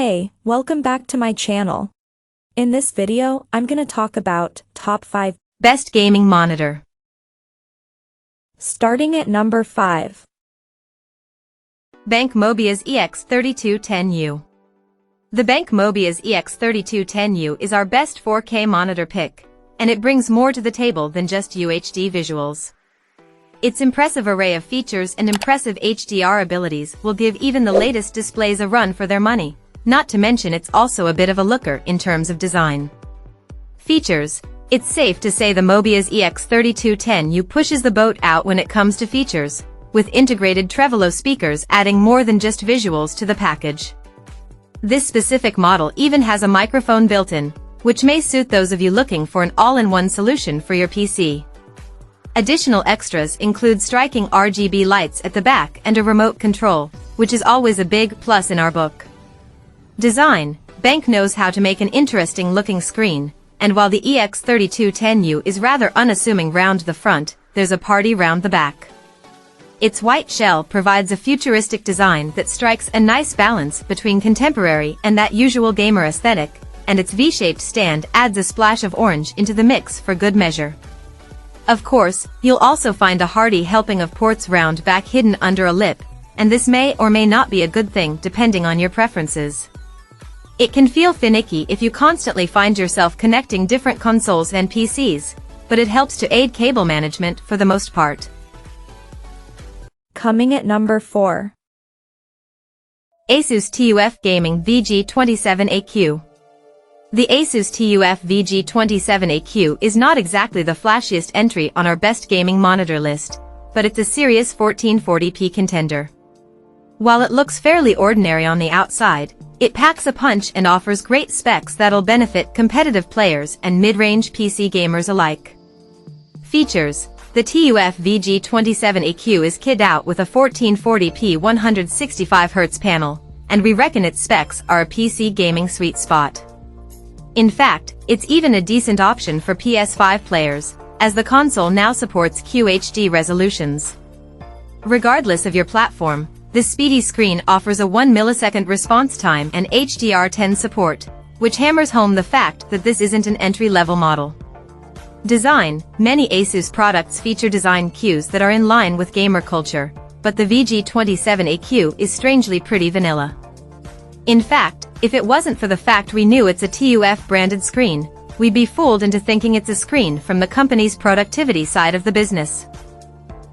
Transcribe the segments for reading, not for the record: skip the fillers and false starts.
Hey, welcome back to my channel. In this video, I'm gonna talk about top 5 best gaming monitor. Starting at number 5. BenQ Mobiuz EX3210U. The BenQ Mobiuz EX3210U is our best 4K monitor pick, and it brings more to the table than just UHD visuals. Its impressive array of features and impressive HDR abilities will give even the latest displays a run for their money. Not to mention it's also a bit of a looker in terms of design. Features. It's safe to say the Mobiuz EX3210U pushes the boat out when it comes to features, with integrated Trevolo speakers adding more than just visuals to the package. This specific model even has a microphone built-in, which may suit those of you looking for an all-in-one solution for your PC. Additional extras include striking RGB lights at the back and a remote control, which is always a big plus in our book. Design. BenQ knows how to make an interesting-looking screen, and while the EX3210U is rather unassuming round the front, there's a party round the back. Its white shell provides a futuristic design that strikes a nice balance between contemporary and that usual gamer aesthetic, and its V-shaped stand adds a splash of orange into the mix for good measure. Of course, you'll also find a hearty helping of ports round back hidden under a lip, and this may or may not be a good thing depending on your preferences. It can feel finicky if you constantly find yourself connecting different consoles and PCs, but it helps to aid cable management for the most part. Coming at number 4. ASUS TUF Gaming VG27AQ. The ASUS TUF VG27AQ is not exactly the flashiest entry on our best gaming monitor list, but it's a serious 1440p contender. While it looks fairly ordinary on the outside, it packs a punch and offers great specs that'll benefit competitive players and mid-range PC gamers alike. Features. The TUF VG27AQ is kitted out with a 1440p 165Hz panel, and we reckon its specs are a PC gaming sweet spot. In fact, it's even a decent option for PS5 players, as the console now supports QHD resolutions. Regardless of your platform, this speedy screen offers a 1 millisecond response time and HDR10 support, which hammers home the fact that this isn't an entry-level model. Design. Many ASUS products feature design cues that are in line with gamer culture, but the VG27AQ is strangely pretty vanilla. In fact, if it wasn't for the fact we knew it's a TUF branded screen, we'd be fooled into thinking it's a screen from the company's productivity side of the business.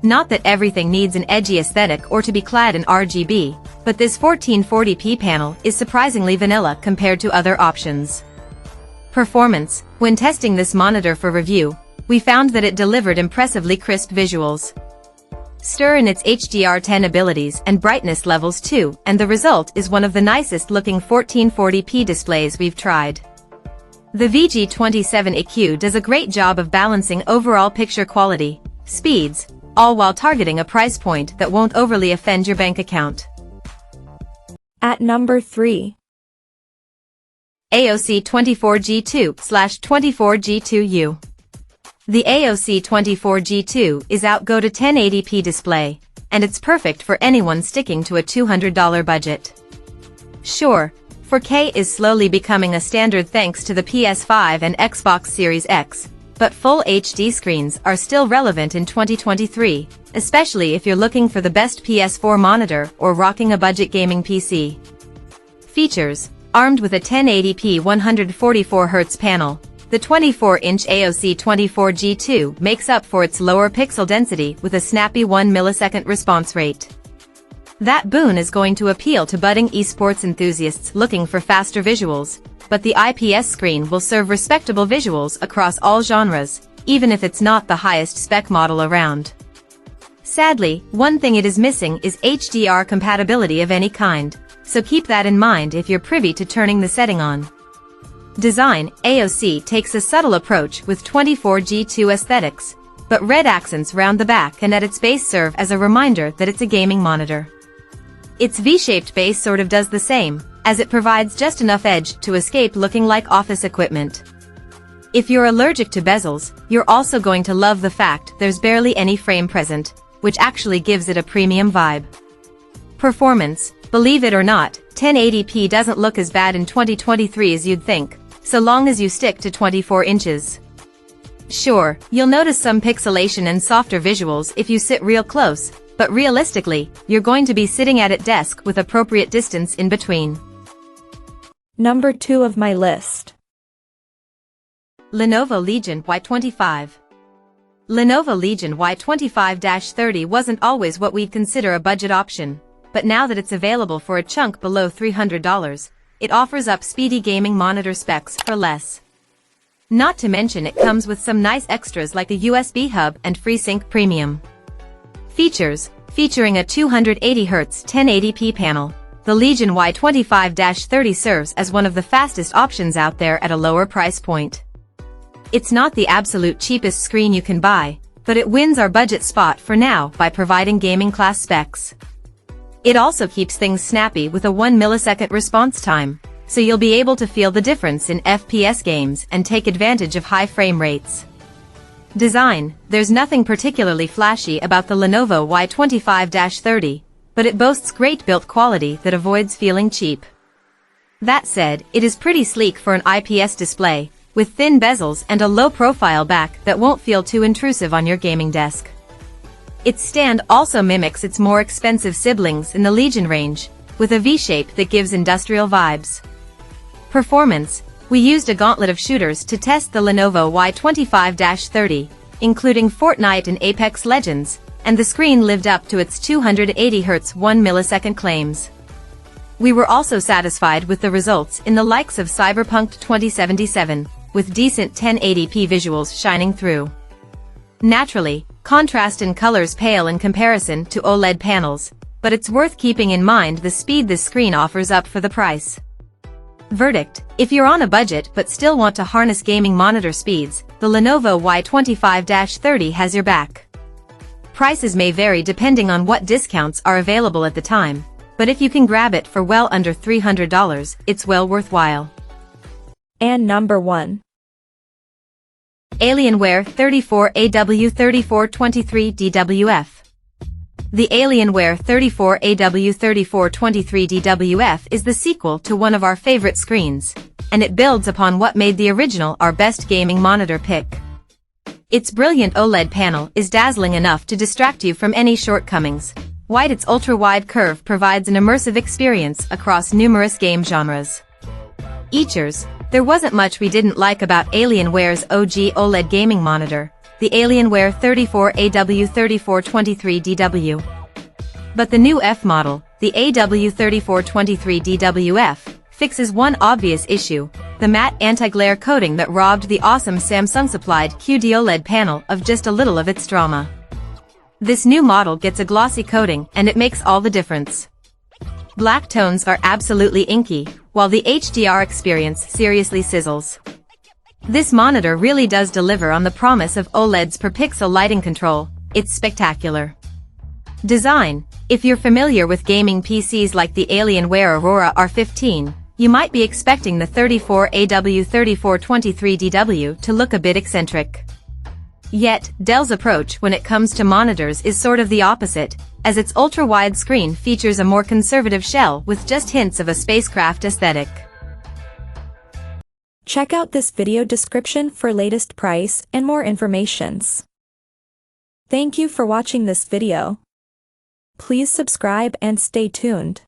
Not that everything needs an edgy aesthetic or to be clad in RGB, but this 1440p panel is surprisingly vanilla compared to other options. Performance. When testing this monitor for review, we found that it delivered impressively crisp visuals. Stir in its HDR10 abilities and brightness levels too, and the result is one of the nicest looking 1440p displays we've tried. The VG27AQ does a great job of balancing overall picture quality, speeds, all while targeting a price point that won't overly offend your bank account. At number 3. AOC 24G2/24G2U. The AOC 24G2 is outgo to 1080p display, and it's perfect for anyone sticking to a $200 budget. Sure, 4K is slowly becoming a standard thanks to the PS5 and Xbox Series X, but full HD screens are still relevant in 2023, especially if you're looking for the best PS4 monitor or rocking a budget gaming PC. Features. Armed with a 1080p 144Hz panel, the 24-inch AOC 24G2 makes up for its lower pixel density with a snappy 1 millisecond response rate. That boon is going to appeal to budding esports enthusiasts looking for faster visuals, but the IPS screen will serve respectable visuals across all genres, even if it's not the highest spec model around. Sadly, one thing it is missing is HDR compatibility of any kind, so keep that in mind if you're privy to turning the setting on. Design. AOC takes a subtle approach with 24G2 aesthetics, but red accents round the back and at its base serve as a reminder that it's a gaming monitor. Its V-shaped base sort of does the same, as it provides just enough edge to escape looking like office equipment. If you're allergic to bezels, you're also going to love the fact there's barely any frame present, which actually gives it a premium vibe. Performance. Believe it or not, 1080p doesn't look as bad in 2023 as you'd think, so long as you stick to 24 inches. Sure, you'll notice some pixelation and softer visuals if you sit real close, but realistically, you're going to be sitting at a desk with appropriate distance in between. Number 2 of my list. Lenovo Legion Y25. Lenovo Legion Y25-30 wasn't always what we'd consider a budget option, but now that it's available for a chunk below $300, it offers up speedy gaming monitor specs for less. Not to mention it comes with some nice extras like a USB hub and FreeSync Premium. Features: featuring a 280Hz 1080p panel, the Legion Y25-30 serves as one of the fastest options out there at a lower price point. It's not the absolute cheapest screen you can buy, but it wins our budget spot for now by providing gaming class specs. It also keeps things snappy with a 1 millisecond response time, so you'll be able to feel the difference in FPS games and take advantage of high frame rates. Design: there's nothing particularly flashy about the Lenovo Y25-30, but it boasts great build quality that avoids feeling cheap. That said, it is pretty sleek for an IPS display, with thin bezels and a low-profile back that won't feel too intrusive on your gaming desk. Its stand also mimics its more expensive siblings in the Legion range, with a V-shape that gives industrial vibes. Performance: we used a gauntlet of shooters to test the Lenovo Y25-30, including Fortnite and Apex Legends, and the screen lived up to its 280Hz 1 millisecond claims. We were also satisfied with the results in the likes of Cyberpunk 2077, with decent 1080p visuals shining through. Naturally, contrast in colors pale in comparison to OLED panels, but it's worth keeping in mind the speed this screen offers up for the price. Verdict: if you're on a budget but still want to harness gaming monitor speeds, the Lenovo Y25-30 has your back. Prices may vary depending on what discounts are available at the time, but if you can grab it for well under $300, it's well worthwhile. And number 1. Alienware 34AW3423DWF. The Alienware 34AW3423DWF is the sequel to one of our favorite screens, and it builds upon what made the original our best gaming monitor pick. Its brilliant OLED panel is dazzling enough to distract you from any shortcomings, while its ultra-wide curve provides an immersive experience across numerous game genres. Features: there wasn't much we didn't like about Alienware's OG OLED gaming monitor, the Alienware 34AW3423DW. But the new F model, the AW3423DWF, fixes one obvious issue: the matte anti-glare coating that robbed the awesome Samsung-supplied QD-OLED panel of just a little of its drama. This new model gets a glossy coating and it makes all the difference. Black tones are absolutely inky, while the HDR experience seriously sizzles. This monitor really does deliver on the promise of OLEDs per pixel lighting control. It's spectacular. Design: if you're familiar with gaming PCs like the Alienware Aurora R15, you might be expecting the 34AW3423DW to look a bit eccentric. Yet, Dell's approach when it comes to monitors is sort of the opposite, as its ultra-wide screen features a more conservative shell with just hints of a spacecraft aesthetic. Check out this video description for latest price and more informations. Thank you for watching this video. Please subscribe and stay tuned.